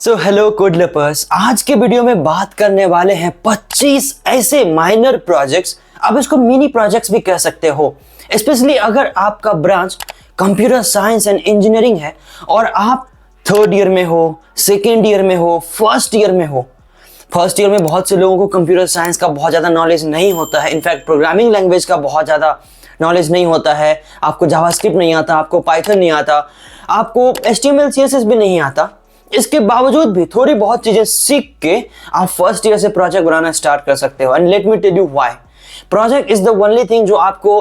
So hello code lovers, आज के video में बात करने वाले हैं 25 ऐसे माइनर प्रोजेक्ट्स, आप इसको मिनी प्रोजेक्ट्स भी कह सकते हो। स्पेशली अगर आपका branch computer science and engineering है और आप थर्ड ईयर में हो, सेकेंड ईयर में हो, फर्स्ट ईयर में हो। फर्स्ट ईयर में बहुत से लोगों को कंप्यूटर साइंस का बहुत ज़्यादा नॉलेज नहीं होता है, इनफैक्ट प्रोग्रामिंग लैंग्वेज का बहुत ज़्यादा नॉलेज नहीं होता है। आपको जावास्क्रिप्ट नहीं आता, आपको पाइथन नहीं आता, आपको HTML CSS भी नहीं आता। इसके बावजूद भी थोड़ी बहुत चीजें सीख के आप फर्स्ट ईयर से प्रोजेक्ट बनाना स्टार्ट कर सकते हो। And let me tell you why. Project is the only thing जो आपको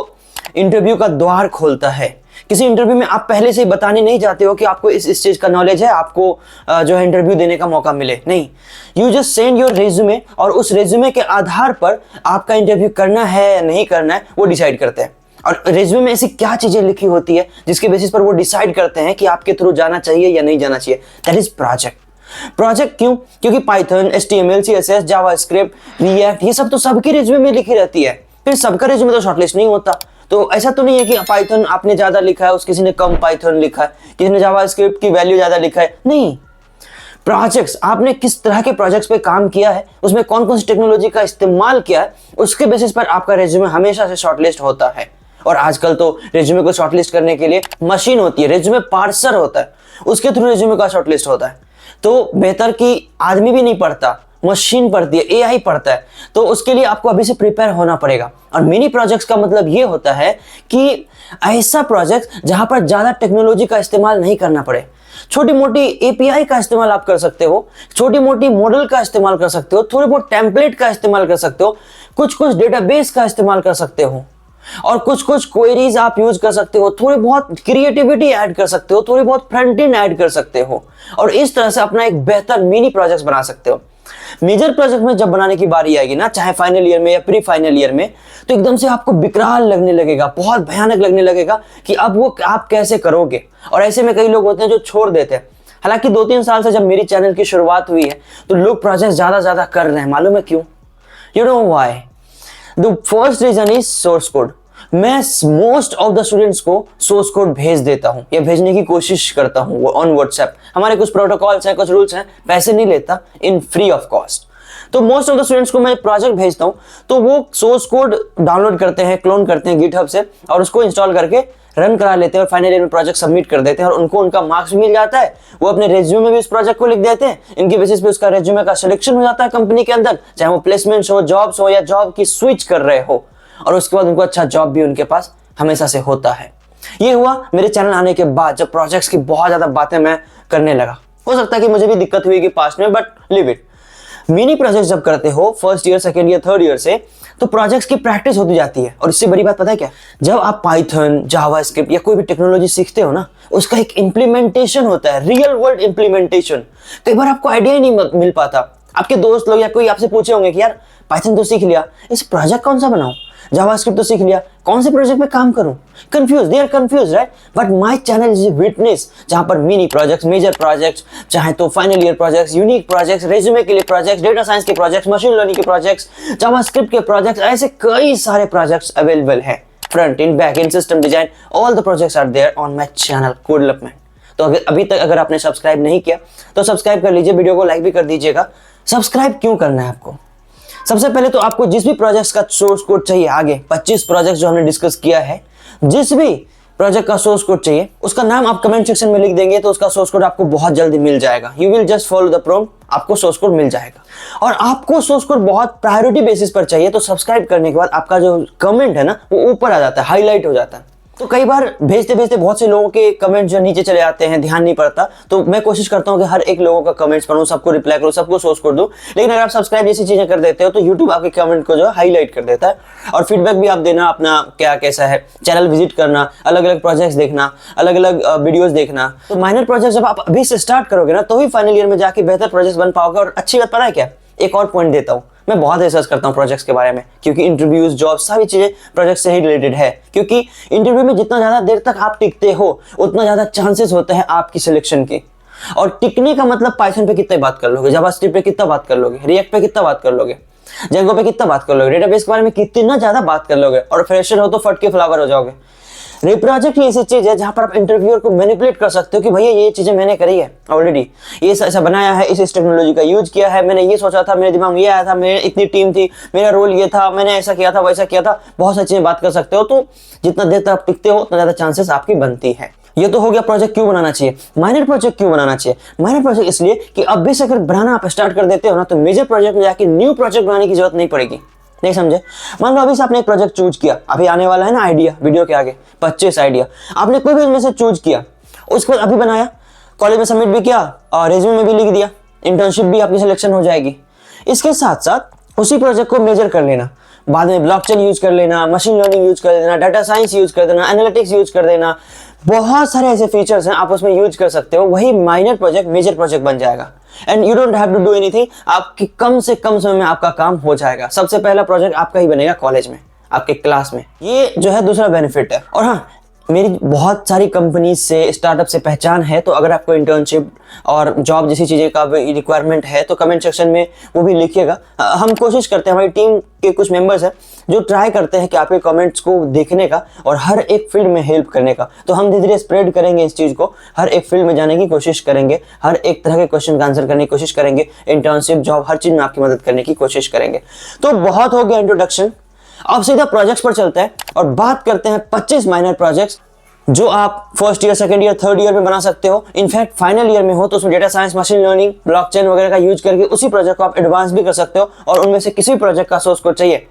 इंटरव्यू का द्वार खोलता है। किसी इंटरव्यू में आप पहले से ही बताने नहीं चाहते हो कि आपको इस चीज का नॉलेज है, आपको जो है इंटरव्यू देने का मौका मिले। नहीं, you just send your resume और उस रेज्यूमे के आधार पर आपका इंटरव्यू करना है या नहीं करना है वो डिसाइड करते हैं। और रेज्यूमे में ऐसी क्या चीजें लिखी होती है जिसके बेसिस पर वो डिसाइड करते हैं कि आपके थ्रू जाना चाहिए या नहीं जाना चाहिए। That is project. प्रोजेक्ट क्यों? क्योंकि Python, HTML CSS, JavaScript, react, ये सब तो सबके रेज्यूमे में लिखी रहती है। फिर सबका रेज्यूमे तो शॉर्टलिस्ट नहीं होता। तो ऐसा तो नहीं है कि पाइथन आपने ज्यादा लिखा है, किसी ने कम पाइथन लिखा है, किसी ने जावास्क्रिप्ट की वैल्यू ज्यादा लिखा है। नहीं, प्रोजेक्ट्स, आपने किस तरह के प्रोजेक्ट्स पे काम किया है, उसमें कौन कौन सी टेक्नोलॉजी का इस्तेमाल किया है, उसके बेसिस पर आपका रेज्यूमे हमेशा से शॉर्टलिस्ट होता है। और आजकल तो रेज्यूमे को शॉर्टलिस्ट करने के लिए मशीन होती है, रेज्यूमे पार्सर होता है, उसके थ्रू रेज्यूमे का शॉर्टलिस्ट होता है। तो बेहतर कि आदमी भी नहीं पढ़ता, मशीन पढ़ती है, AI पढ़ता है। तो उसके लिए आपको अभी से प्रिपेयर होना पड़ेगा। और मिनी प्रोजेक्ट्स का मतलब ये होता है कि ऐसा प्रोजेक्ट जहां पर ज्यादा टेक्नोलॉजी का इस्तेमाल नहीं करना पड़े। छोटी मोटी API का इस्तेमाल आप कर सकते हो, छोटी मोटी मॉडल का इस्तेमाल कर सकते हो, थोड़े बहुत टेम्पलेट का इस्तेमाल कर सकते हो, कुछ कुछ डेटाबेस का इस्तेमाल कर सकते हो, और कुछ कुछ क्वेरीज आप यूज कर सकते हो, थोड़ी बहुत क्रिएटिविटी ऐड कर सकते हो, थोड़ी बहुत फ्रंट एंड ऐड कर सकते हो, और इस तरह से अपना एक बेहतर मिनी प्रोजेक्ट बना सकते हो। मेजर प्रोजेक्ट में जब बनाने की बारी आएगी ना, चाहे फाइनल ईयर में या प्री फाइनल ईयर में, तो एकदम से आपको विकराल लगने लगेगा, बहुत भयानक लगने लगेगा कि अब वो आप कैसे करोगे। और ऐसे में कई लोग होते हैं जो छोड़ देते हैं। हालांकि 2-3 साल से जब मेरी चैनल की शुरुआत हुई है तो लोग प्रोजेक्ट ज्यादा कर रहे हैं। मालूम है क्यों? You know why? The first reason is source code. मैं मोस्ट ऑफ द स्टूडेंट्स को सोर्स कोड भेज देता हूं या भेजने की कोशिश करता हूं ऑन व्हाट्सएप। हमारे कुछ प्रोटोकॉल्स हैं, कुछ रूल्स हैं, पैसे नहीं लेता, इन फ्री ऑफ कॉस्ट। तो मोस्ट ऑफ द स्टूडेंट्स को मैं प्रोजेक्ट भेजता हूं तो वो सोर्स कोड डाउनलोड करते हैं, क्लोन करते हैं गिटहब से, और उसको इंस्टॉल करके रन करा लेते हैं और फाइनल ईयर में प्रोजेक्ट सबमिट कर देते हैं। और उनको उनका मार्क्स मिल जाता है। वो अपने रेज्यूमे में भी उस प्रोजेक्ट को लिख देते हैं। इनकी बेसिस पे उसका रेज्यूमे का सिलेक्शन हो जाता है कंपनी के अंदर, चाहे वो प्लेसमेंट्स हो, जॉब्स हो, या जॉब की स्विच कर रहे हो। और उसके बाद उनको अच्छा जॉब भी उनके पास हमेशा से होता है। ये हुआ मेरे चैनल आने के बाद, जब प्रोजेक्ट्स की बहुत ज्यादा बातें मैं करने लगा। हो सकता है कि मुझे भी दिक्कत हुई कि पास्ट में, but live it. Mini project जब करते हो first year, second year, third year से, तो प्रोजेक्ट्स की प्रैक्टिस होती जाती है। और इससे बड़ी बात पता है क्या? जब आप पाइथन, जावास्क्रिप्ट या कोई भी टेक्नोलॉजी सीखते हो ना, उसका एक इंप्लीमेंटेशन होता है, रियल वर्ल्ड इंप्लीमेंटेशन। कई बार आपको आइडिया ही नहीं मिल पाता। आपके दोस्त लोग या कोई आपसे पूछे होंगे कि यार पाइथन तो सीख लिया, इस प्रोजेक्ट कौन सा बनाऊं? जावास्क्रिप्ट तो सीख लिया, कौन से प्रोजेक्ट में काम करूं? Confuse, they are confuse, right? But my channel is witness, जहां पर मिनी प्रोजेक्ट्स, मेजर प्रोजेक्ट्स, चाहे तो final year projects, unique projects, resume के लिए प्रोजेक्ट्स, डेटा साइंस के प्रोजेक्ट्स, मशीन लर्निंग के प्रोजेक्ट्स, जावास्क्रिप्ट के प्रोजेक्ट्स, ऐसे कई सारे प्रोजेक्ट्स अवेलेबल हैं। Front end, back end, system design, all the projects are there on my channel code development. तो अभी तक अगर आपने सब्सक्राइब नहीं किया तो सब्सक्राइब कर लीजिए, वीडियो को लाइक भी कर दीजिएगा। सब्सक्राइब क्यों करना है आपको? सबसे पहले तो आपको जिस भी प्रोजेक्ट्स का सोर्स कोड चाहिए, आगे 25 प्रोजेक्ट्स जो हमने डिस्कस किया है, जिस भी प्रोजेक्ट का सोर्स कोड चाहिए उसका नाम आप कमेंट सेक्शन में लिख देंगे तो उसका सोर्स कोड आपको बहुत जल्दी मिल जाएगा। You will just follow the prompt, आपको सोर्स कोड मिल जाएगा। और आपको सोर्स कोड बहुत प्रायोरिटी बेसिस पर चाहिए तो सब्सक्राइब करने के बाद आपका जो कमेंट है ना, वो ऊपर आ जाता है, हाईलाइट हो जाता है। तो कई बार भेजते भेजते बहुत से लोगों के कमेंट जो नीचे चले आते हैं, ध्यान नहीं पड़ता। तो मैं कोशिश करता हूं कि हर एक लोगों का कमेंट्स पढूं, सबको रिप्लाई करूं, सबको सोर्स कोड दूं। लेकिन अगर आप सब्सक्राइब जैसी चीजें कर देते हो तो यूट्यूब आपके कमेंट को जो है हाईलाइट कर देता है। और फीडबैक भी आप देना, अपना क्या कैसा है, चैनल विजिट करना, अलग अलग प्रोजेक्ट्स देखना, अलग अलग वीडियोस देखना। तो माइनर प्रोजेक्ट जब आप अभी से स्टार्ट करोगे ना, तो ही फाइनल ईयर में जाके बेहतर प्रोजेक्ट बन पाओगे। और अच्छी बात पता है क्या, एक और पॉइंट देता हूं, मैं बहुत रिसर्च करता हूँ प्रोजेक्ट्स के बारे में, क्योंकि इंटरव्यूज, जॉब, सारी चीजें प्रोजेक्ट से ही रिलेटेड है। क्योंकि इंटरव्यू में जितना ज्यादा देर तक आप टिकते हो उतना ज्यादा चांसेस होते हैं आपकी सिलेक्शन की। और टिकने का मतलब पाइथन पे कितनी बात कर लोगे, जावास्क्रिप्ट पे कितना बात कर लोगे, रिएक्ट पे कितना बात कर लोगे, जेंगो पे कितना बात कर लोगे, डेटाबेस के बारे में कितना ज्यादा बात कर लोगे। और फ्रेशर हो तो फट के फ्लावर हो जाओगे। रिप्रोजेक्ट ही ऐसी चीज है जहां पर आप इंटरव्यूअर को मैनिपुलेट कर सकते हो कि भैया ये चीजें मैंने करी है ऑलरेडी, ये ऐसा बनाया है, इस टेक्नोलॉजी का यूज किया है, मैंने ये सोचा था, मेरे दिमाग में ये आया था, मेरे इतनी टीम थी, मेरा रोल ये था, मैंने ऐसा किया था, वैसा किया था, बहुत सारी चीजें बात कर सकते हो। तो जितना देर तक आप टिकते हो उतना ज्यादा चांसेस आपकी बनती है। ये तो हो गया प्रोजेक्ट क्यों बनाना चाहिए। माइनर प्रोजेक्ट क्यों बनाना चाहिए? माइनर प्रोजेक्ट इसलिए कि अब भी से अगर बनाना आप स्टार्ट कर देते हो ना तो मेजर प्रोजेक्ट में जाके न्यू प्रोजेक्ट बनाने की जरूरत नहीं पड़ेगी। नहीं समझे? मान लो अभी से आपने एक प्रोजेक्ट चूज किया, अभी आने वाला है ना आइडिया वीडियो के आगे 25 आइडिया, आपने कोई भी इनमें से चूज किया, उसको अभी बनाया, कॉलेज में सबमिट भी किया और रेज्यूमे में भी लिख दिया, इंटर्नशिप भी आपकी सिलेक्शन हो जाएगी। इसके साथ साथ उसी प्रोजेक्ट को मेजर कर लेना, बाद में ब्लॉकचेन यूज कर लेना, मशीन लर्निंग यूज कर देना, डाटा साइंस यूज कर देना, एनालिटिक्स यूज कर देना, बहुत सारे ऐसे फीचर्स हैं आप उसमें यूज कर सकते हो। वही माइनर प्रोजेक्ट मेजर प्रोजेक्ट बन जाएगा and you don't have to do anything. आपकी कम से कम समय में आपका काम हो जाएगा। सबसे पहला प्रोजेक्ट आपका ही बनेगा कॉलेज में, आपके क्लास में। ये जो है दूसरा बेनिफिट है। और हाँ, मेरी बहुत सारी कंपनीज से, स्टार्टअप से पहचान है, तो अगर आपको इंटर्नशिप और जॉब जैसी चीज़ें का रिक्वायरमेंट है तो कमेंट सेक्शन में वो भी लिखिएगा। हम कोशिश करते हैं, हमारी टीम के कुछ मेंबर्स हैं जो ट्राई करते हैं कि आपके कमेंट्स को देखने का और हर एक फील्ड में हेल्प करने का। तो हम धीरे धीरे स्प्रेड करेंगे इस चीज़ को, हर एक फील्ड में जाने की कोशिश करेंगे, हर एक तरह के क्वेश्चन का आंसर करने की कोशिश करेंगे, इंटर्नशिप, जॉब, हर चीज़ में आपकी मदद करने की कोशिश करेंगे। तो बहुत हो गया इंट्रोडक्शन, अब सीधा प्रोजेक्ट्स पर चलते हैं और बात करते हैं 25 माइनर प्रोजेक्ट्स जो आप first year, second year, third year में बना सकते हो। इनफैक्ट फाइनल ईयर में हो तो उसमें data science, machine learning, blockchain वगैरह का यूज करके उसी प्रोजेक्ट को आप एडवांस भी कर सकते हो। और उनमें से किसी प्रोजेक्ट का सोर्स कोड चाहिए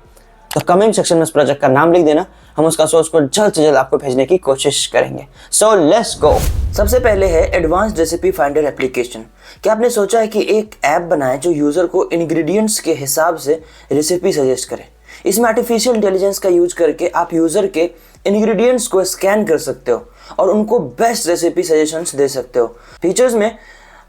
तो कमेंट सेक्शन में उस प्रोजेक्ट का नाम लिख देना, हम उसका सोर्स कोड जल्द से जल्द आपको भेजने की कोशिश करेंगे। So let's go. सबसे पहले है एडवांस्ड रेसिपी फाइंडर एप्लीकेशन। क्या आपने सोचा है कि एक ऐप बनाए जो यूजर को इंग्रेडिएंट्स के हिसाब से रेसिपी सजेस्ट करे? इसमें आर्टिफिशियल इंटेलिजेंस का यूज करके आप यूजर के इंग्रेडिएंट्स को स्कैन कर सकते हो और उनको बेस्ट रेसिपी सजेशंस दे सकते हो। फीचर्स में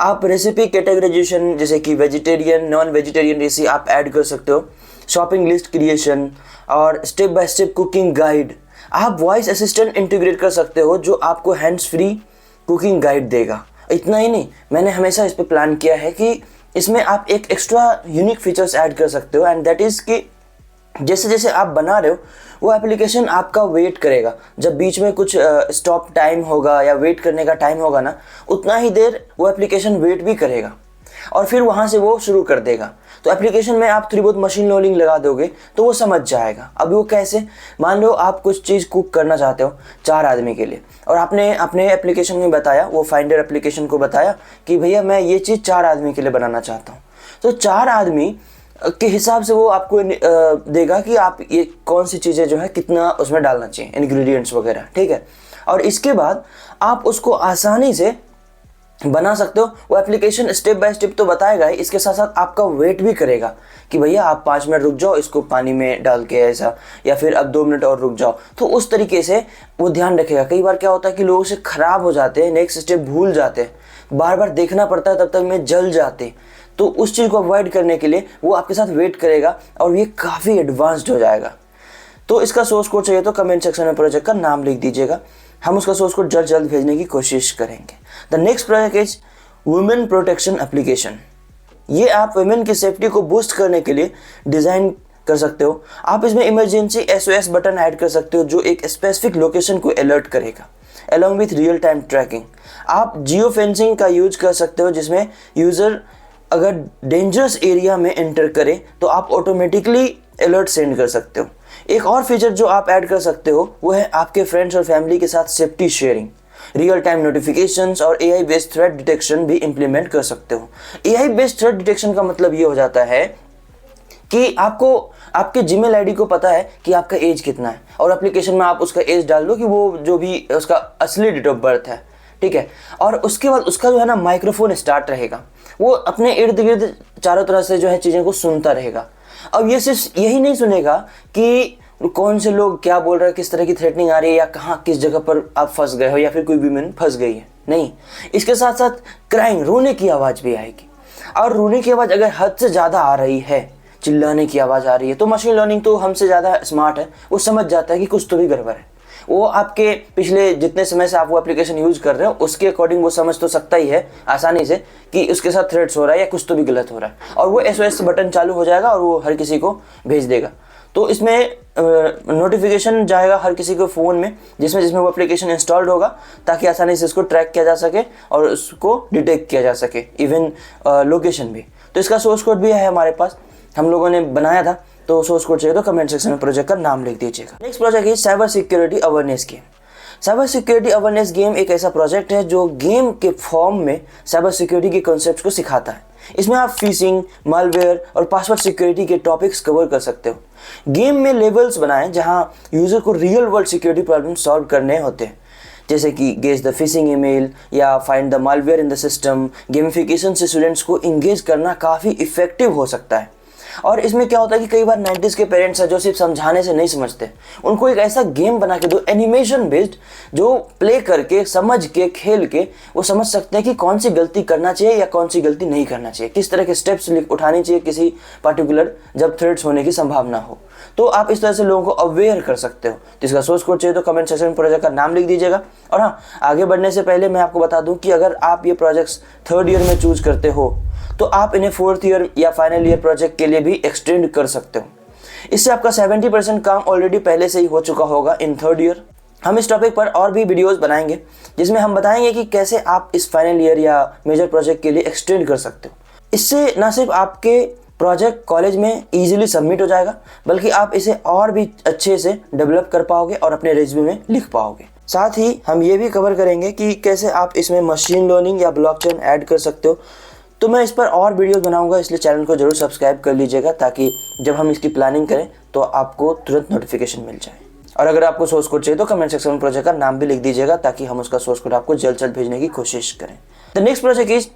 आप रेसिपी कैटेगराइजेशन जैसे कि वेजिटेरियन, नॉन वेजिटेरियन रेसिपी आप ऐड कर सकते हो, शॉपिंग लिस्ट क्रिएशन और step by step cooking guide. आप वॉइस असिस्टेंट इंटीग्रेट कर सकते हो जो आपको हैंड्स फ्री कुकिंग गाइड देगा। इतना ही नहीं, मैंने हमेशा इस पे प्लान किया है कि इसमें आप एक एक्स्ट्रा यूनिक फीचर्स ऐड कर सकते हो एंड दैट इज कि जैसे जैसे आप बना रहे हो वो एप्लीकेशन आपका वेट करेगा। जब बीच में कुछ स्टॉप टाइम होगा या वेट करने का टाइम होगा ना, उतना ही देर वो एप्लीकेशन वेट भी करेगा और फिर वहाँ से वो शुरू कर देगा। तो एप्लीकेशन में आप थोड़ी बहुत मशीन लर्निंग लगा दोगे तो वो समझ जाएगा। अब वो कैसे? मान लो आप कुछ चीज़ कुक करना चाहते हो 4 आदमी के लिए और आपने अपने एप्लीकेशन में बताया, वो फाइंडर एप्लीकेशन को बताया कि भैया मैं ये चीज़ 4 आदमी के लिए बनाना चाहता हूँ। तो 4 आदमी के हिसाब से वो आपको देगा कि आप ये कौन सी चीज़ें जो है कितना उसमें डालना चाहिए, इंग्रेडिएंट्स वगैरह, ठीक है। और इसके बाद आप उसको आसानी से बना सकते हो। वो एप्लीकेशन स्टेप बाय स्टेप तो बताएगा ही, इसके साथ साथ आपका वेट भी करेगा कि भैया आप 5 मिनट रुक जाओ इसको पानी में डाल के ऐसा, या फिर अब 2 मिनट और रुक जाओ। तो उस तरीके से वो ध्यान रखेगा। कई बार क्या होता है कि लोगों से ख़राब हो जाते हैं, नेक्स्ट स्टेप भूल जाते हैं, बार बार देखना पड़ता है, तब तक में जल जाते। तो उस चीज़ को अवॉइड करने के लिए वो आपके साथ वेट करेगा और ये काफ़ी एडवांस्ड हो जाएगा। तो इसका सोर्स कोड चाहिए तो कमेंट सेक्शन में प्रोजेक्ट का नाम लिख दीजिएगा, हम उसका सोर्स कोड जल्द जल्द भेजने की कोशिश करेंगे। The next project is women protection application. ये आप वुमेन की सेफ्टी को बूस्ट करने के लिए डिज़ाइन कर सकते हो। आप इसमें इमरजेंसी SOS बटन ऐड कर सकते हो जो एक स्पेसिफिक लोकेशन को अलर्ट करेगा along with real time tracking. आप जियो फेंसिंग का यूज कर सकते हो जिसमें यूज़र अगर डेंजरस एरिया में एंटर करे तो आप ऑटोमेटिकली अलर्ट सेंड कर सकते हो। एक और फीचर जो आप ऐड कर सकते हो वो है आपके फ्रेंड्स और फैमिली के साथ safety sharing, real time notifications और AI बेस्ड थ्रेट डिटेक्शन भी इंप्लीमेंट कर सकते हो। AI बेस्ड थ्रेट डिटेक्शन का मतलब ये हो जाता है कि आपको आपके जीमेल आईडी को पता है कि आपका एज कितना है और एप्लीकेशन में आप उसका एज डाल दो कि वो जो भी उसका असली डेट ऑफ बर्थ है, ठीक है। और उसके बाद उसका जो है ना माइक्रोफोन स्टार्ट रहेगा, वो अपने इर्द गिर्द चारों तरह से जो है चीज़ें को सुनता रहेगा। अब ये सिर्फ यही नहीं सुनेगा कि कौन से लोग क्या बोल रहे हैं, किस तरह की थ्रेटनिंग आ रही है या कहाँ किस जगह पर आप फंस गए हो या फिर कोई वीमेन फंस गई है, नहीं। इसके साथ साथ क्राइंग, रोने की आवाज़ भी आएगी। और रोने की आवाज़ अगर हद से ज़्यादा आ रही है, चिल्लाने की आवाज़ आ रही है, तो मशीन लर्निंग तो हमसे ज़्यादा स्मार्ट है, वो समझ जाता है कि कुछ तो भी गड़बड़ है। वो आपके पिछले जितने समय से आप वो एप्लीकेशन यूज़ कर रहे हो उसके अकॉर्डिंग वो समझ तो सकता ही है आसानी से कि उसके साथ थ्रेट्स हो रहा है या कुछ तो भी गलत हो रहा है, और वो SOS बटन चालू हो जाएगा और वो हर किसी को भेज देगा। तो इसमें नोटिफिकेशन जाएगा हर किसी के फ़ोन में जिसमें वो एप्लीकेशन इंस्टॉल्ड होगा, ताकि आसानी से इसको ट्रैक किया जा सके और उसको डिटेक्ट किया जा सके, इवन लोकेशन भी। तो इसका सोर्स कोड भी है हमारे पास, हम लोगों ने बनाया था। तो सोर्स कोड चाहिए तो कमेंट सेक्शन में प्रोजेक्ट का नाम लिख दीजिएगा। नेक्स्ट प्रोजेक्ट है cyber security awareness game. Cyber security awareness game एक ऐसा प्रोजेक्ट है जो गेम के फॉर्म में साइबर सिक्योरिटी के कॉन्सेप्ट्स को सिखाता है। इसमें आप फिशिंग, मालवेयर और पासवर्ड सिक्योरिटी के टॉपिक्स कवर कर सकते हो। गेम में लेवल्स बनाएं जहां यूजर को real world security problem solve करने होते हैं, जैसे कि गेस द फिशिंग ईमेल या find the malware in the system. Gamification से स्टूडेंट्स को इंगेज करना काफ़ी इफेक्टिव हो सकता है। और इसमें क्या होता है कि कई बार 90s के पेरेंट्स हैं जो सिर्फ समझाने से नहीं समझते, उनको एक ऐसा गेम बना के दो एनिमेशन बेस्ड, जो प्ले करके, समझ के, खेल के वो समझ सकते हैं कि कौन सी गलती करना चाहिए या कौन सी गलती नहीं करना चाहिए, किस तरह के स्टेप्स उठाने चाहिए किसी पर्टिकुलर जब थ्रेट्स होने की संभावना हो। तो आप इस तरह से लोगों को अवेयर कर सकते हो। जिसका सोर्स कोड चाहिए तो कमेंट सेक्शन में प्रोजेक्ट का नाम लिख दीजिएगा। और हाँ, आगे बढ़ने से पहले मैं आपको बता दूं कि अगर आप ये प्रोजेक्ट्स 3rd ईयर में चूज करते हो तो आप इन्हें 4th ईयर या फाइनल ईयर प्रोजेक्ट के लिए भी एक्सटेंड कर सकते हो। इससे आपका 70% काम ऑलरेडी पहले से ही हो चुका होगा इन 3rd ईयर। हम इस टॉपिक पर और भी वीडियोस बनाएंगे जिसमें हम बताएंगे कि कैसे आप इस फाइनल ईयर या मेजर प्रोजेक्ट के लिए एक्सटेंड कर सकते हो। इससे ना सिर्फ आपके प्रोजेक्ट कॉलेज में इजीली सबमिट हो जाएगा, बल्कि आप इसे और भी अच्छे से डेवलप कर पाओगे और अपने रेज्यूमे में लिख पाओगे। साथ ही हम ये भी कवर करेंगे कि कैसे आप इसमें मशीन लर्निंग या ब्लॉकचेन ऐड कर सकते हो। तो मैं इस पर और वीडियोस बनाऊंगा, इसलिए चैनल को जरूर सब्सक्राइब कर लीजिएगा ताकि जब हम इसकी प्लानिंग करें तो आपको तुरंत नोटिफिकेशन मिल जाए। और अगर आपको सोर्स कोड चाहिए तो कमेंट सेक्शन में प्रोजेक्ट का नाम भी लिख दीजिएगा ताकि हम उसका सोर्स कोड आपको जल्द से जल्द भेजने की कोशिश करें। The next project is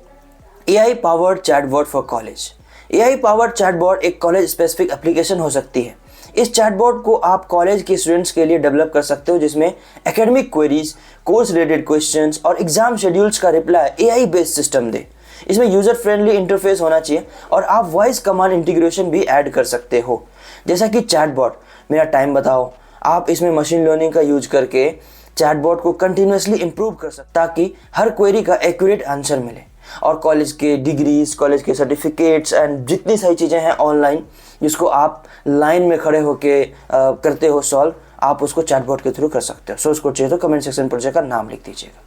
AI powered chatbot for college. AI powered chatbot एक कॉलेज स्पेसिफिक एप्लीकेशन हो सकती है। इस चैटबॉट को आप कॉलेज के स्टूडेंट्स के लिए डेवलप कर सकते हो, जिसमें academic queries, course related questions और एग्जाम शेड्यूल्स का रिप्लाई AI बेस्ड सिस्टम दे। इसमें यूजर फ्रेंडली इंटरफेस होना चाहिए और आप वॉइस कमांड इंटीग्रेशन भी ऐड कर सकते हो, जैसा कि चैटबॉट मेरा टाइम बताओ। आप इसमें मशीन लर्निंग का यूज करके चैटबॉट को कंटिन्यूसली इंप्रूव कर सकते ताकि हर क्वेरी का एक्यूरेट आंसर मिले। और कॉलेज के डिग्रीज, कॉलेज के सर्टिफिकेट्स एंड जितनी सारी चीज़ें हैं ऑनलाइन जिसको आप लाइन में खड़े होके करते हो सॉल्व, आप उसको चैटबॉट के थ्रू कर सकते हो। सोर्स कोड चाहिए तो कमेंट सेक्शन प्रोजेक्ट का नाम लिख दीजिएगा।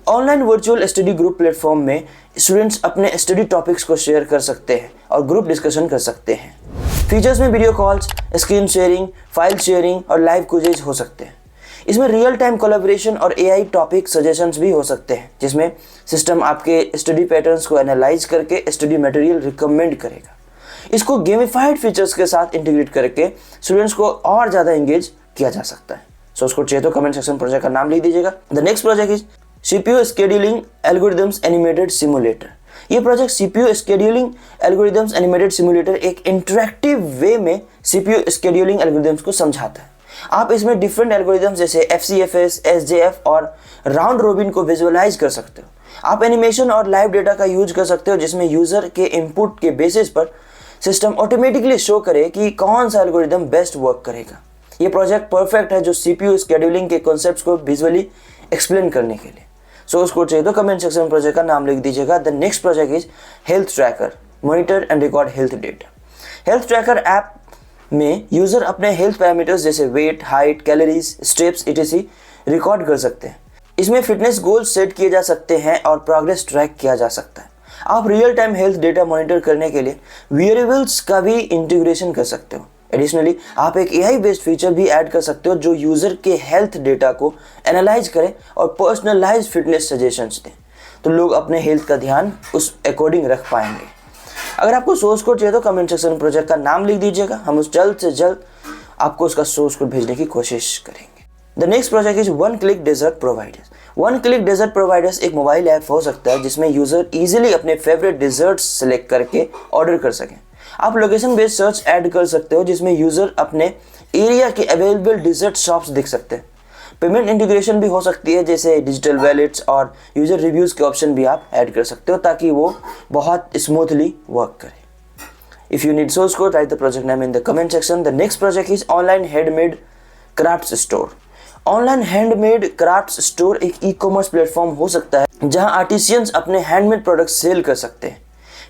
Online virtual study group platform में स्टूडेंट्स अपने स्टडी टॉपिक्स को शेयर कर सकते हैं और ग्रुप डिस्कशन कर सकते हैं। फीचर्स में video calls, screen sharing, file sharing और लाइव क्विज़ेज हो सकते हैं। इसमें रियल टाइम कोलैबोरेशन और AI टॉपिक सजेशंस भी हो सकते हैं, जिसमें सिस्टम आपके स्टडी पैटर्न्स को एनालाइज करके स्टडी मटेरियल रिकमेंड करेगा। इसको गेमिफाइड फीचर्स के साथ इंटीग्रेट करके स्टूडेंट्स को और ज़्यादा एंगेज किया जा सकता है। सोर्स कोड चाहिए तो कमेंट सेक्शन प्रोजेक्ट का नाम लिख दीजिएगा। The next project is CPU scheduling algorithms animated simulator. ये project CPU scheduling algorithms animated simulator एक इंटरेक्टिव वे में CPU स्केड्यूलिंग एल्गोरिथम्स को समझाता है। आप इसमें डिफरेंट एल्गोरिथम्स जैसे FCFS, SJF और राउंड रोबिन को विजुअलाइज कर सकते हो। आप एनिमेशन और लाइव डेटा का यूज कर सकते हो, जिसमें यूजर के इनपुट के बेसिस पर सिस्टम ऑटोमेटिकली शो करे कि कौन सा एल्गोरिथम बेस्ट वर्क करेगा। ये प्रोजेक्ट परफेक्ट है जो CPU स्केड्यूलिंग के कॉन्सेप्ट्स को विजुअली एक्सप्लेन करने के लिए। सोर्स कोड चाहिए तो कमेंट सेक्शन में प्रोजेक्ट का नाम लिख दीजिएगा। The next project is health tracker, monitor and record health data. Health tracker app में यूजर अपने हेल्थ पैरामीटर्स जैसे weight, height, calories, steps etc. Record कर सकते हैं। इसमें फिटनेस गोल्स सेट किए जा सकते हैं और प्रोग्रेस ट्रैक किया जा सकता है। आप real time health data monitor करने के लिए वेरिएबल्स का भी इंटीग्रेशन कर सकते हो। एडिशनली आप एक AI बेस्ड फीचर भी ऐड कर सकते हो जो यूजर के हेल्थ डेटा को एनालाइज करे और पर्सनलाइज्ड फिटनेस सजेशंस दे, तो लोग अपने हेल्थ का ध्यान उस अकॉर्डिंग रख पाएंगे। अगर आपको सोर्स कोड चाहिए तो कमेंट सेक्शन में प्रोजेक्ट का नाम लिख दीजिएगा। हम उस जल्द से जल्द आपको उसका सोर्स कोड भेजने की कोशिश करेंगे। The next project is one click dessert providers. One click dessert providers एक मोबाइल ऐप हो सकता है जिसमें यूजर इजीली अपने फेवरेट डेजर्ट्स सेलेक्ट करके ऑर्डर कर सकें। आप लोकेशन बेस्ड सर्च ऐड कर सकते हो, जिसमें यूजर अपने एरिया के अवेलेबल डेजर्ट शॉप्स देख सकते हैं। पेमेंट इंटीग्रेशन भी हो सकती है, जैसे डिजिटल वैलेट्स और यूजर रिव्यूज के ऑप्शन भी आप ऐड कर सकते हो ताकि वो बहुत स्मूथली वर्क करे। If you need source code, right the project name in the comment section. The next project is online handmade crafts store. Online handmade crafts store एक ई-कॉमर्स प्लेटफॉर्म हो सकता है जहां आर्टिसियंस अपने हैंडमेड प्रोडक्ट्स सेल कर सकते हैं।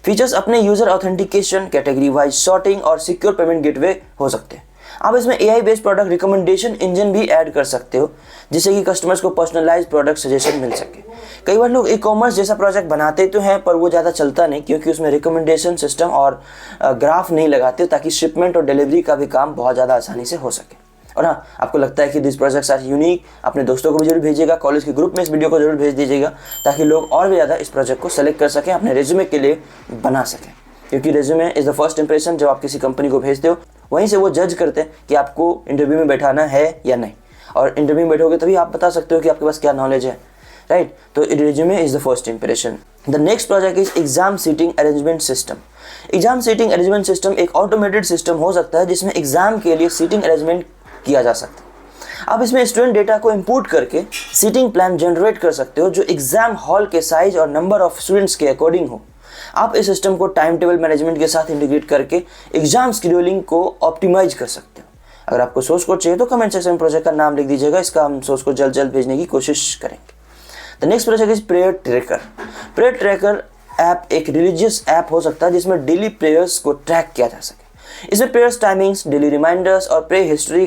Features अपने user authentication, category wise sorting और सिक्योर पेमेंट गेटवे हो सकते हैं। आप इसमें AI based product recommendation engine भी ऐड कर सकते हो, जिससे कि कस्टमर्स को पर्सनलाइज्ड प्रोडक्ट सजेशन मिल सके। कई बार लोग ई-कॉमर्स जैसा प्रोजेक्ट बनाते तो हैं, पर वो ज़्यादा चलता नहीं, क्योंकि उसमें रिकमेंडेशन सिस्टम और ग्राफ नहीं लगाते, ताकि शिपमेंट और डिलीवरी का भी काम बहुत ज़्यादा आसानी से हो सके। और हाँ, आपको लगता है कि दिस प्रोजेक्ट्स आर यूनिक, अपने दोस्तों को भी जरूर भेजिएगा, कॉलेज के ग्रुप में इस वीडियो को जरूर भेज दीजिएगा, ताकि लोग और भी ज़्यादा इस प्रोजेक्ट को सेलेक्ट कर सकें, अपने रेज्यूमे के लिए बना सकें। क्योंकि resume is the first impression. जब आप किसी कंपनी को भेजते हो, वहीं से वो जज करते हैं कि आपको इंटरव्यू में बैठाना है या नहीं, और इंटरव्यू में बैठोगे तभी आप बता सकते हो कि आपके पास क्या नॉलेज है, राइट। तो resume is the first impression. The next project is exam seating arrangement system. Exam seating arrangement system एक ऑटोमेटेड सिस्टम हो सकता है, जिसमें एग्जाम के लिए सीटिंग अरेंजमेंट किया जा सकता है। आप इसमें स्टूडेंट डेटा को इंपोर्ट करके सीटिंग प्लान जनरेट कर सकते हो, जो एग्जाम हॉल के साइज और नंबर ऑफ स्टूडेंट्स के अकॉर्डिंग हो। आप इस सिस्टम को टाइम टेबल मैनेजमेंट के साथ इंटीग्रेट करके एग्जाम शेड्यूलिंग को ऑप्टिमाइज कर सकते हो। अगर आपको सोर्स कोड चाहिए तो कमेंट सेक्शन में प्रोजेक्ट का नाम लिख दीजिएगा, इसका हम सोर्स कोड जल्द भेजने की कोशिश करेंगे। The next project is prayer tracker. Prayer tracker app एक रिलीजियस ऐप हो सकता है, जिसमें डेली प्रेयर्स को ट्रैक किया जा सके। इसमें प्रेयर्स टाइमिंग्स, डेली रिमाइंडर्स और प्रे हिस्ट्री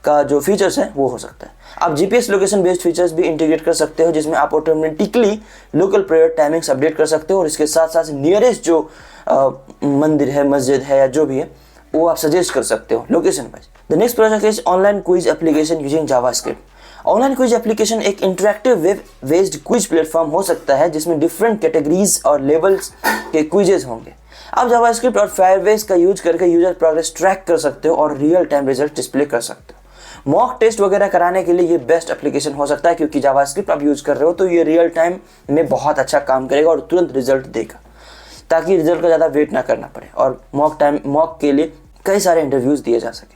का जो फीचर्स है वो हो सकता है। आप जीपीएस लोकेशन बेस्ड फीचर्स भी इंटीग्रेट कर सकते हो, जिसमें आप automatically local prayer timings update कर सकते हो, और इसके साथ साथ नियरेस्ट जो मंदिर है, मस्जिद है या जो भी है, वो आप सजेस्ट कर सकते हो location wise. The next project is online quiz application using JavaScript. Online quiz application एक interactive web based quiz platform हो सकता है, जिसमें डिफरेंट कैटेगरीज और लेवल्स के क्विजेज होंगे। आप जावास्क्रिप्ट और फायरबेस का यूज करके यूजर प्रोग्रेस ट्रैक कर सकते हो और रियल टाइम रिजल्ट डिस्प्ले कर सकते हो। मॉक टेस्ट वगैरह कराने के लिए ये बेस्ट एप्लीकेशन हो सकता है, क्योंकि जावास्क्रिप्ट आप यूज कर रहे हो तो ये रियल टाइम में बहुत अच्छा काम करेगा और तुरंत रिजल्ट देगा, ताकि रिजल्ट का ज़्यादा वेट ना करना पड़े और मॉक के लिए कई सारे इंटरव्यूज दिए जा सके।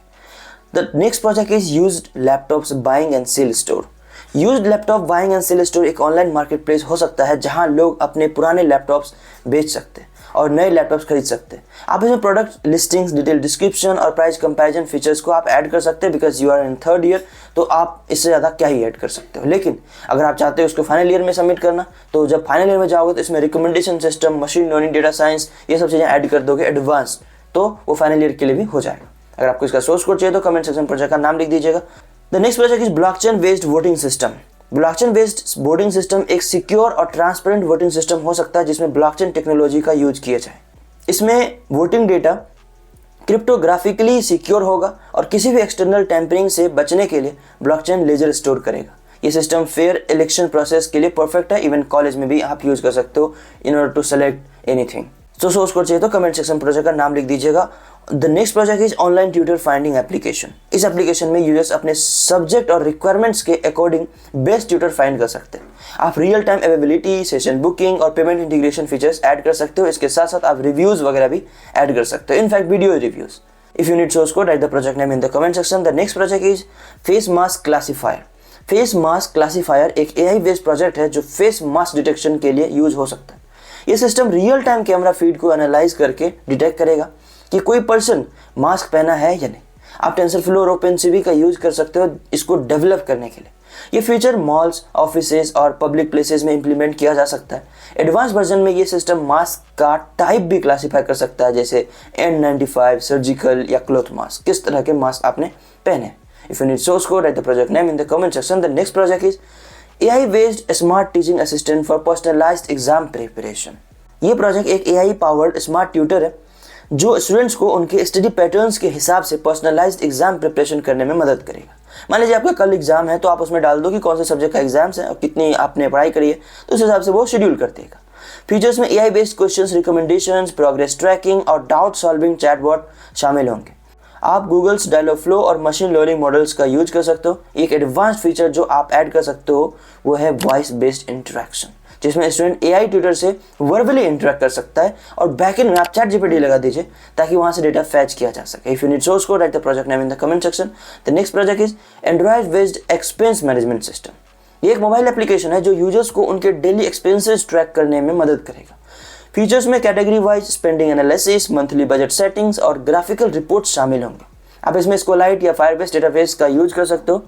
The next project is used laptops buying and sell store. Used laptop buying and sell store एक ऑनलाइन मार्केट प्लेस हो सकता है, जहां लोग अपने पुराने लैपटॉप्स बेच सकते हैं और नए लैपटॉप्स खरीद सकते हैं। आप इसमें प्रोडक्ट लिस्टिंग्स, डिटेल डिस्क्रिप्शन और प्राइस कंपैरिजन फीचर्स को आप ऐड कर सकते हैं, because you are in third year, तो आप इससे ज़्यादा क्या ही ऐड कर सकते हो। लेकिन अगर आप चाहते हो उसको फाइनल ईयर में सबमिट करना, तो जब फाइनल ईयर में जाओगे तो इसमें recommendation system, machine learning, data science, ये सब चीज़ें ऐड कर दोगे एडवांस, तो वो फाइनल ईयर के लिए भी हो जाएगा। अगर आपको इसका सोर्स कोड चाहिए तो कमेंट सेक्शन प्रोजेक्ट का नाम लिख दीजिएगा। The next project is blockchain based voting system. Blockchain based voting system एक सिक्योर और ट्रांसपेरेंट वोटिंग सिस्टम हो सकता है, जिसमें ब्लॉकचेन टेक्नोलॉजी का यूज किया जाए। इसमें वोटिंग डेटा क्रिप्टोग्राफिकली सिक्योर होगा और किसी भी एक्सटर्नल टैंपरिंग से बचने के लिए ब्लॉकचेन लेजर स्टोर करेगा। ये सिस्टम फेयर इलेक्शन प्रोसेस के लिए परफेक्ट है, इवन कॉलेज में भी आप यूज कर सकते हो in order to select anything. तो सोर्स कोड चाहिए तो कमेंट सेक्शन प्रोजेक्ट का नाम लिख दीजिएगा। The next project is online tutor finding application. इस एप्लीकेशन में यूजर्स अपने सब्जेक्ट और रिक्वायरमेंट्स के अकॉर्डिंग बेस्ट ट्यूटर फाइंड कर सकते हैं। आप real time availability, session booking और पेमेंट इंटीग्रेशन फीचर्स ऐड कर सकते हो। इसके साथ साथ आप रिव्यूज वगैरह भी ऐड कर सकते हो, in fact video reviews. If you need source code, right the project name in the comment section. The next project is face mask classifier. Face mask classifier एक AI बेस्ड प्रोजेक्ट है, जो face mask detection के लिए use हो सकता है। ये system real time camera feed को एनालाइज करके डिटेक्ट करेगा कि कोई पर्सन मास्क पहना है या नहीं। आप टेंसरफ्लो और ओपेनसीवी का यूज कर सकते हो इसको डेवलप करने के लिए। ये फीचर मॉल्स, ऑफिसेज और पब्लिक प्लेसेस में इंप्लीमेंट किया जा सकता है। एडवांस वर्जन में ये सिस्टम मास्क का टाइप भी क्लासीफाई कर सकता है, जैसे N95, सर्जिकल या क्लॉथ मास्क, किस तरह के मास्क आपने पहने। If you need source code, right the project name in the comment section. The next project is AI based smart teaching assistant for personalised exam preparation. ये project एक AI powered smart tutor है, जो students को उनके study patterns के हिसाब से personalised exam preparation करने में मदद करेगा। मान लीजिए आपका कल एग्जाम है, तो आप उसमें डाल दो कि कौन से सब्जेक्ट का एग्जाम्स है और कितनी आपने पढ़ाई करी है, तो उस हिसाब से वो शेड्यूल कर देगा। फीचर्स में AI based questions, recommendations, progress tracking और डाउट सॉल्विंग चैटबॉट शामिल होंगे। आप गूगल्स डायलॉगफ्लो और मशीन लर्निंग मॉडल्स का यूज कर सकते हो। एक एडवांस फीचर जो आप ऐड कर सकते हो वो है वॉइस बेस्ड इंटरेक्शन, जिसमें स्टूडेंट AI ट्यूटर से वर्बली इंटरेक्ट कर सकता है, और बैकएंड में आप ChatGPT लगा दीजिए ताकि वहां से डेटा फैच किया जा सके। If you need source code, right the project name in the comment section. The next project is Android based expense management system. ये एक मोबाइल एप्लीकेशन है जो यूजर्स को उनके डेली एक्सपेंसेस ट्रैक करने में मदद करेगा। फीचर्स में category wise spending analysis, monthly budget settings और ग्राफिकल रिपोर्ट शामिल होंगे। आप इसमें स्कोलाइट या फायरबेस डेटाबेस का यूज कर सकते हो।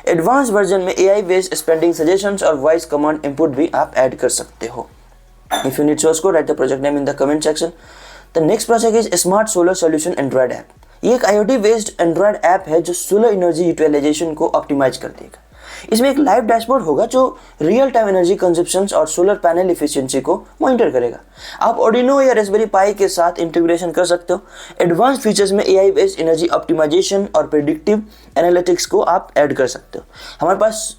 एडवांस वर्जन में AI बेस्ड स्पेंडिंग सजेशंस और वॉइस कमांड इनपुट भी आप ऐड कर सकते हो। If you need source code, right the project name in the comment section. The next project is smart solar solution Android app. ये एक IoT based Android app है जो सोलर एनर्जी यूटिलाइजेशन को ऑप्टिमाइज कर देगा। इसमें एक लाइव डैशबोर्ड होगा जो रियल टाइम एनर्जी कंजप्शन और सोलर पैनल इफिशिएंसी को मॉनिटर करेगा। आप ऑर्डिनो या रास्पबेरी पाई के साथ इंटीग्रेशन कर सकते हो। एडवांस फीचर्स में AI बेस्ड एनर्जी ऑप्टिमाइजेशन और प्रेडिक्टिव एनालिटिक्स को आप ऐड कर सकते हो। हमारे पास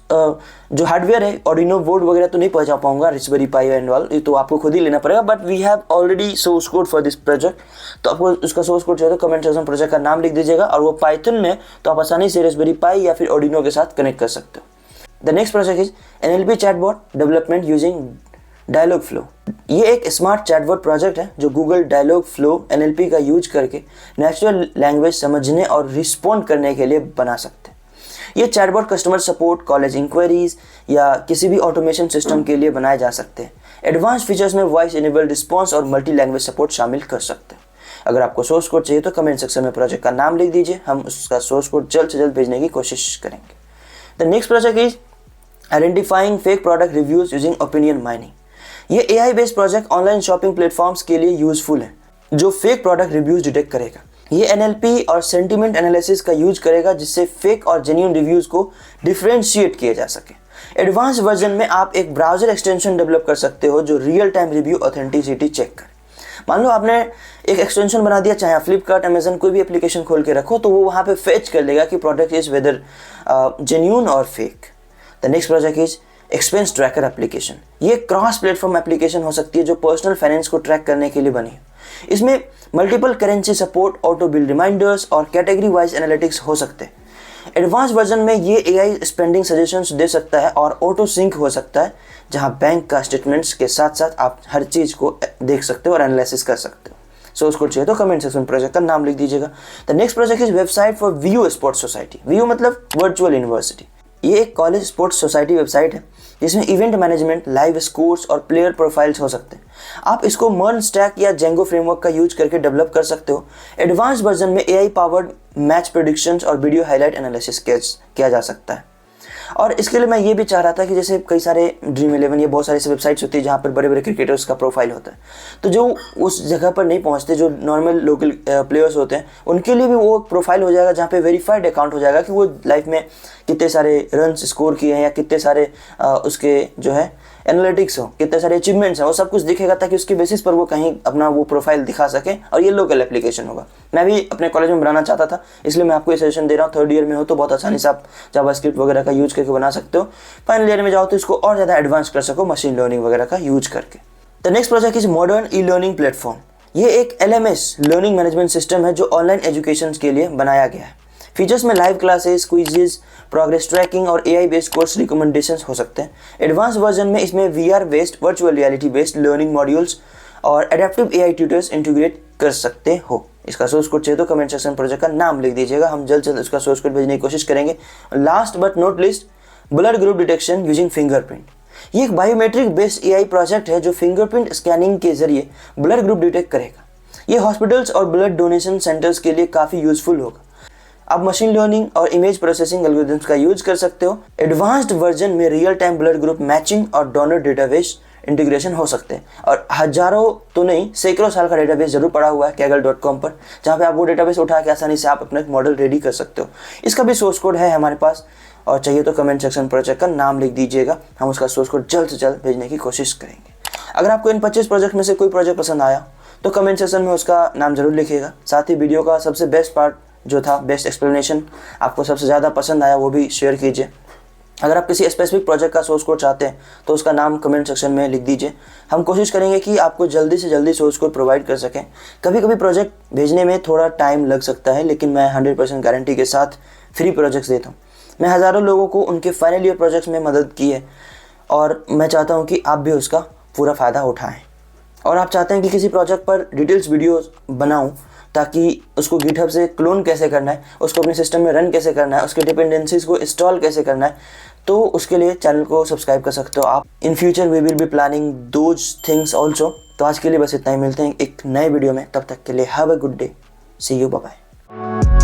जो हार्डवेयर है ऑर्डिनो बोर्ड वगैरह तो नहीं पहुंचा पाऊंगा, रास्पबेरी पाई एंड ऑल, ये तो आपको खुद ही लेना पड़ेगा, but we have already source code for this project. तो आपको उसका सोर्स कोड चाहिए तो कमेंट सेक्शन में प्रोजेक्ट का नाम लिख दीजिएगा, और वो पाइथन में तो आप आसानी से रास्पबेरी पाई या फिर ऑर्डिनो के साथ कनेक्ट कर सकते हो। The next project is NLP chatbot development using Dialogflow। ये एक स्मार्ट चैटबॉट प्रोजेक्ट है जो गूगल Dialogflow NLP का यूज करके नेचुरल लैंग्वेज समझने और रिस्पॉन्ड करने के लिए बना सकते हैं। ये chatbot customer support, college inquiries या किसी भी ऑटोमेशन सिस्टम के लिए बनाए जा सकते हैं। एडवांस फीचर्स में वॉइस इनेबल्ड रिस्पॉन्स और मल्टी लैंग्वेज सपोर्ट शामिल कर सकते हैं। अगर आपको सोर्स कोड चाहिए तो कमेंट सेक्शन में प्रोजेक्ट का नाम लिख दीजिए, हम उसका सोर्स कोड जल्द से जल्द भेजने की कोशिश करेंगे। The next project is identifying fake product reviews using opinion mining. ये AI based project online shopping platforms के लिए यूजफुल है, जो फेक प्रोडक्ट रिव्यूज डिटेक्ट करेगा। ये NLP और सेंटिमेंट एनालिसिस का यूज करेगा जिससे फेक और जेन्युइन रिव्यूज को डिफरेंशिएट किया जा सके। एडवांस वर्जन में आप एक ब्राउजर एक्सटेंशन डेवलप कर सकते हो जो real time review authenticity check करे। मान लो आपने एक एक्सटेंशन बना दिया, चाहे फ्लिपकार्ट, अमेजन, कोई भी एप्लीकेशन खोल के रखो, तो वो वहाँ पे फेच कर लेगा कि प्रोडक्ट इज वेदर जेन्युइन और fake. The next project is expense tracker application. ये क्रॉस प्लेटफॉर्म एप्लीकेशन हो सकती है जो पर्सनल फाइनेंस को ट्रैक करने के लिए बनी है। इसमें multiple currency support, auto bill reminders और कैटेगरी वाइज एनालिटिक्स हो सकते हैं। एडवांस वर्जन में ये AI स्पेंडिंग सजेशंस दे सकता है और ऑटो सिंक हो सकता है, जहां बैंक का स्टेटमेंट्स के साथ साथ आप हर चीज़ को देख सकते हो और एनालिसिस कर सकते हो। सोर्स कोड चाहिए तो कमेंट सेक्शन में प्रोजेक्ट का नाम लिख दीजिएगा। The next project is website for VU sports society. VU मतलब वर्चुअल यूनिवर्सिटी। ये एक कॉलेज स्पोर्ट्स सोसाइटी वेबसाइट है जिसमें इवेंट मैनेजमेंट, लाइव स्कोर्स और प्लेयर प्रोफाइल्स हो सकते हैं। आप इसको मर्न स्टैक या जेंगो फ्रेमवर्क का यूज करके डेवलप कर सकते हो। एडवांस वर्जन में AI पावर्ड मैच प्रेडिक्शंस और वीडियो हाईलाइट एनालिसिस किया जा सकता है। और इसके लिए मैं ये भी चाह रहा था कि जैसे कई सारे Dream11 ये बहुत सारी ऐसी वेबसाइट्स होती है जहाँ पर बड़े बड़े क्रिकेटर्स का प्रोफाइल होता है, तो जो उस जगह पर नहीं पहुँचते, जो नॉर्मल लोकल प्लेयर्स होते हैं, उनके लिए भी वो प्रोफाइल हो जाएगा जहाँ पे वेरीफाइड अकाउंट हो जाएगा कि वो लाइफ में कितने सारे रन्स स्कोर किए हैं या कितने सारे उसके जो है एनालिटिक्स हो, कितने सारे अचीवमेंट्स हैं, वो सब कुछ दिखेगा ताकि उसके बेसिस पर वो कहीं अपना वो प्रोफाइल दिखा सके। और ये लोकल एप्लीकेशन होगा। मैं भी अपने कॉलेज में बनाना चाहता था, इसलिए मैं आपको ये सजेशन दे रहा हूँ। थर्ड ईयर में हो तो बहुत आसानी से आप जावास्क्रिप्ट वगैरह का यूज करके बना सकते हो। फाइनल ईयर में जाओ तो इसको और ज़्यादा एडवांस कर सको मशीन लर्निंग वगैरह का यूज करके। The next project is modern e-learning platform. ये एक LMS लर्निंग मैनेजमेंट सिस्टम है जो ऑनलाइन एजुकेशन के लिए बनाया गया है। फीचर्स में live classes, quizzes, progress tracking और AI बेस्ड कोर्स रिकमेंडेशंस हो सकते हैं। एडवांस वर्जन में इसमें VR based, virtual reality based learning modules और एडेप्टिव AI ट्यूटर्स इंटीग्रेट कर सकते हो। इसका सोर्स कोड चाहिए तो कमेंट सेक्शन प्रोजेक्ट का नाम लिख दीजिएगा, हम जल्द से जल्द उसका सोर्स कोड भेजने की कोशिश करेंगे। Last but not least, blood group detection using fingerprint. ये एक बायोमेट्रिक बेस्ड AI प्रोजेक्ट है जो फिंगरप्रिंट स्कैनिंग के जरिए ब्लड ग्रुप डिटेक्ट करेगा। ये हॉस्पिटल्स और ब्लड डोनेशन सेंटर्स के लिए काफ़ी यूजफुल होगा। आप मशीन लर्निंग और इमेज प्रोसेसिंग एल्गोरिथम्स का यूज कर सकते हो। एडवांस्ड वर्जन में real time blood group matching और डोनर डेटाबेस इंटीग्रेशन हो सकते हैं। और हजारों तो नहीं, सैकड़ों साल का डेटाबेस जरूर पड़ा हुआ है kaggle.com पर, जहाँ पे आप वो डेटाबेस उठा के आसानी से आप अपना एक मॉडल रेडी कर सकते हो। इसका भी सोर्स कोड है हमारे पास, और चाहिए तो कमेंट सेक्शन प्रोजेक्ट का नाम लिख दीजिएगा, हम उसका सोर्स कोड जल्द से जल्द भेजने की कोशिश करेंगे। अगर आपको इन 25 प्रोजेक्ट में से कोई प्रोजेक्ट पसंद आया तो कमेंट सेक्शन में उसका नाम जरूर लिखिएगा। साथ ही वीडियो का सबसे बेस्ट पार्ट जो था, बेस्ट एक्सप्लेनेशन, आपको सबसे ज़्यादा पसंद आया वो भी शेयर कीजिए। अगर आप किसी स्पेसिफिक प्रोजेक्ट का सोर्स कोड चाहते हैं तो उसका नाम कमेंट सेक्शन में लिख दीजिए। हम कोशिश करेंगे कि आपको जल्दी से जल्दी सोर्स कोड प्रोवाइड कर सकें। कभी कभी प्रोजेक्ट भेजने में थोड़ा टाइम लग सकता है, लेकिन मैं 100% गारंटी के साथ फ्री प्रोजेक्ट्स देता हूँ। मैं हज़ारों लोगों को उनके फाइनल ईयर प्रोजेक्ट्स में मदद की है, और मैं चाहता हूँ कि आप भी उसका पूरा फ़ायदा उठाएँ। और आप चाहते हैं कि किसी प्रोजेक्ट पर डिटेल्स वीडियो बनाऊँ ताकि उसको गिटहब से क्लोन कैसे करना है, उसको अपने सिस्टम में रन कैसे करना है, उसके डिपेंडेंसीज को इंस्टॉल कैसे करना है, तो उसके लिए चैनल को सब्सक्राइब कर सकते हो आप। In future we will be planning those things also. तो आज के लिए बस इतना ही, मिलते हैं एक नए वीडियो में, तब तक के लिए have a good day, see you, bye bye.